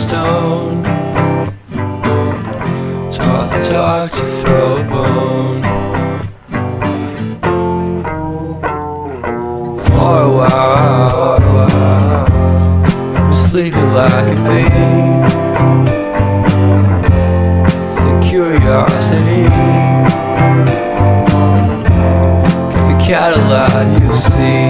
stone. Talk to throw a bone. For a while, I'm sleeping like a babe. The curiosity, give the cat a lot. You see.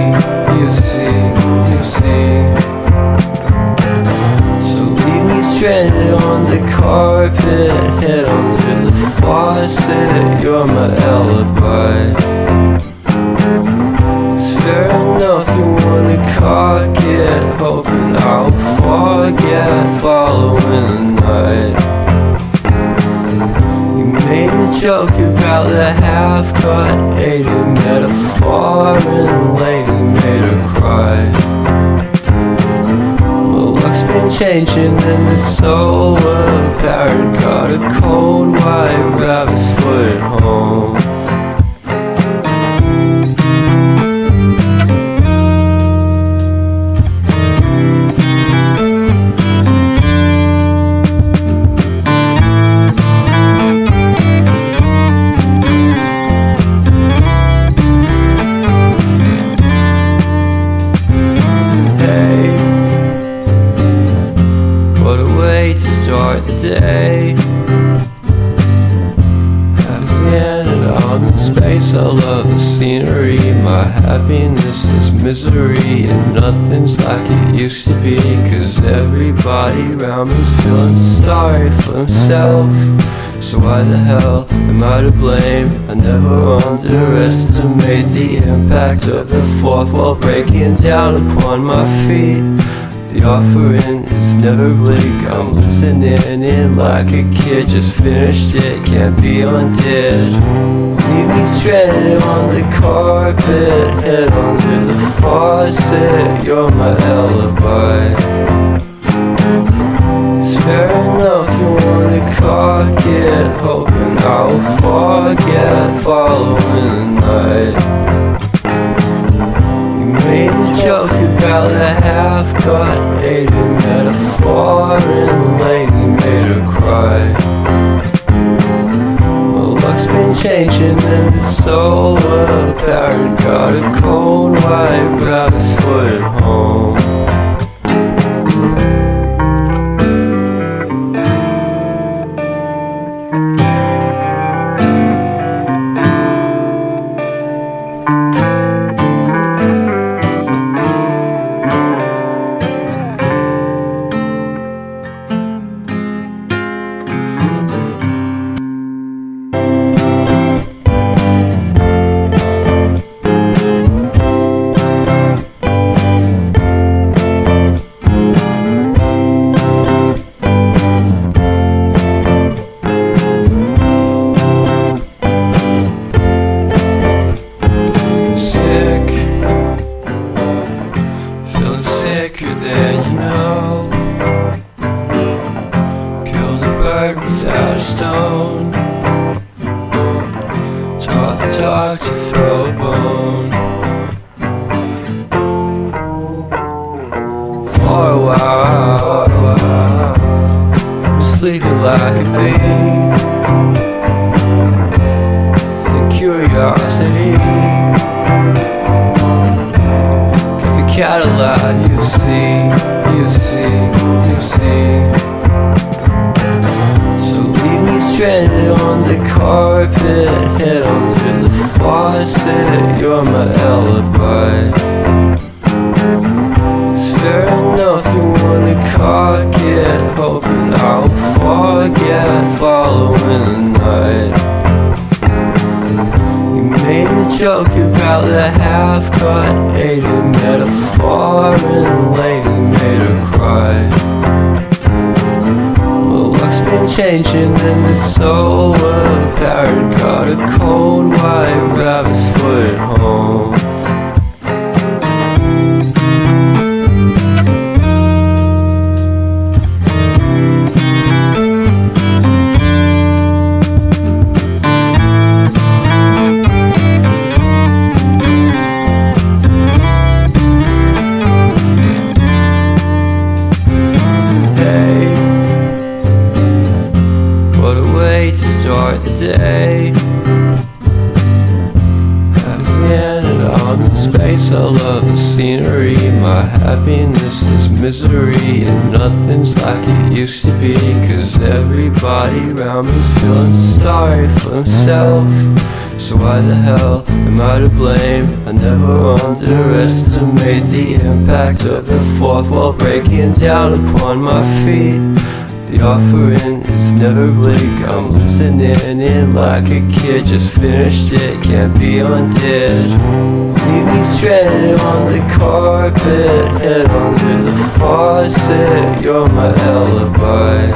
So leave me stranded on the carpet, head under the faucet. You're my alibi. It's fair enough you wanna cock it, hoping I'll forget following the night. You made a joke about the half-cut, ate a metaphor and lady made her cry. Well, luck's been changing and it's so apparent. Got a cold white rabbit's foot at home. Start the day, have standing on in space. I love the scenery, my happiness is misery, and nothing's like it used to be. Cause everybody around me's feeling sorry for himself. So why the hell am I to blame? I never underestimate the impact of the fourth wall breaking down upon my feet. The offering is never bleak. I'm listening in like a kid, just finished it, can't be undid. Leave me stranded on the carpet, head under the faucet. You're my alibi. It's fair enough you wanna cock it, hoping I'll forget following the night. Made a joke about the half-cut, ate a metaphor and lady made her cry. Well, luck's been changing and it's so apparent. Got a cold white rabbit's foot at home. Sicker than you know. Killed a bird without a stone. Talk to throw a bone. For a while, I'm sleeping like a babe. The curiosity, cat a lot. You see. So leave me stranded on the carpet, head under the faucet. You're my alibi. It's fair enough you wanna cock it, hoping I'll forget following the night. You made a joke about the half-cut, ate a metaphor and lady made her cry. Well, luck's been changing and it's so apparent. Got a cold white rabbit's foot at home. Hey, My happiness is misery, and nothing's like it used to be. Cause everybody around me's feeling sorry for himself. So why the hell am I to blame? I never underestimate the impact of the fourth wall breaking down upon my feet. The offering is never bleak. I'm listening in like a kid, just finished it, can't be undid. Leave me stranded on the carpet, head under the faucet. You're my alibi.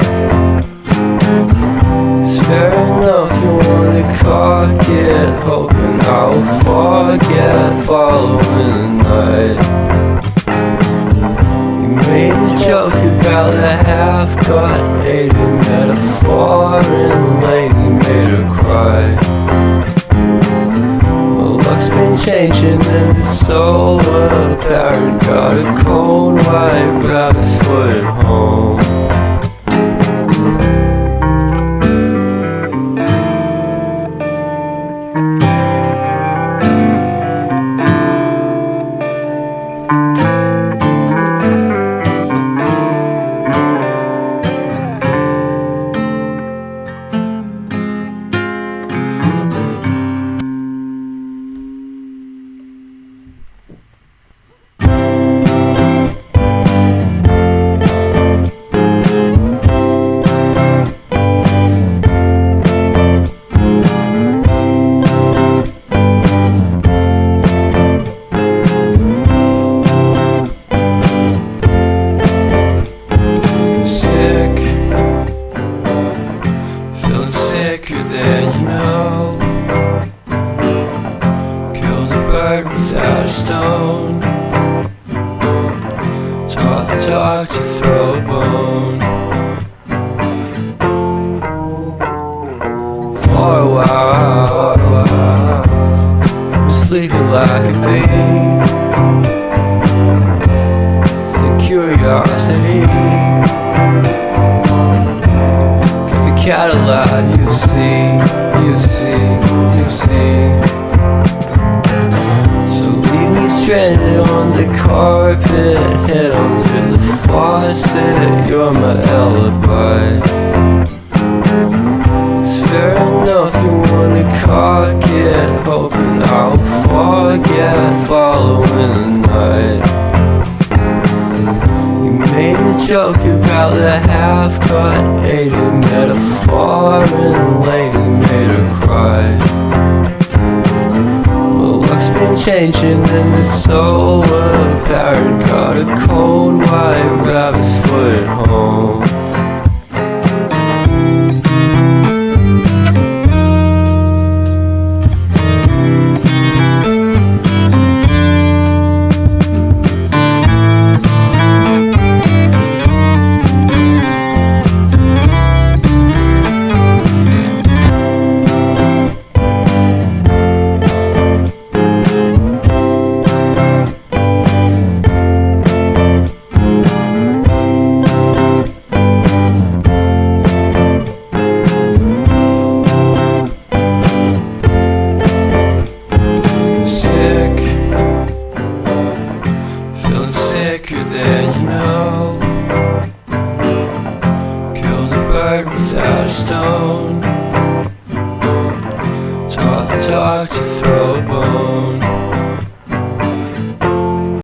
It's fair enough, you wanna cock it, hoping I'll forget following the night. You made a joke about a half-cut hated metaphor and lately made her cry. My luck's been changing and it's so apparent. Got a cold white rabbit's foot at home. Sicker than you know. Killed a bird without a stone. Taught the dog to throw a bone. For a while, I'm sleeping like a bee. The curiosity. Cadillac, you see. So leave me stranded on the carpet, head under the faucet. You're my alibi. It's fair enough, you wanna cock it, hoping I'll forget following the night. You made a joke about the half-cut hated metaphor and lately made her cry. My luck's been changing and it's so apparent. Got a cold white rabbit's foot at home. Sicker than you know. Killed a bird without a stone. Taught the dog to throw a bone.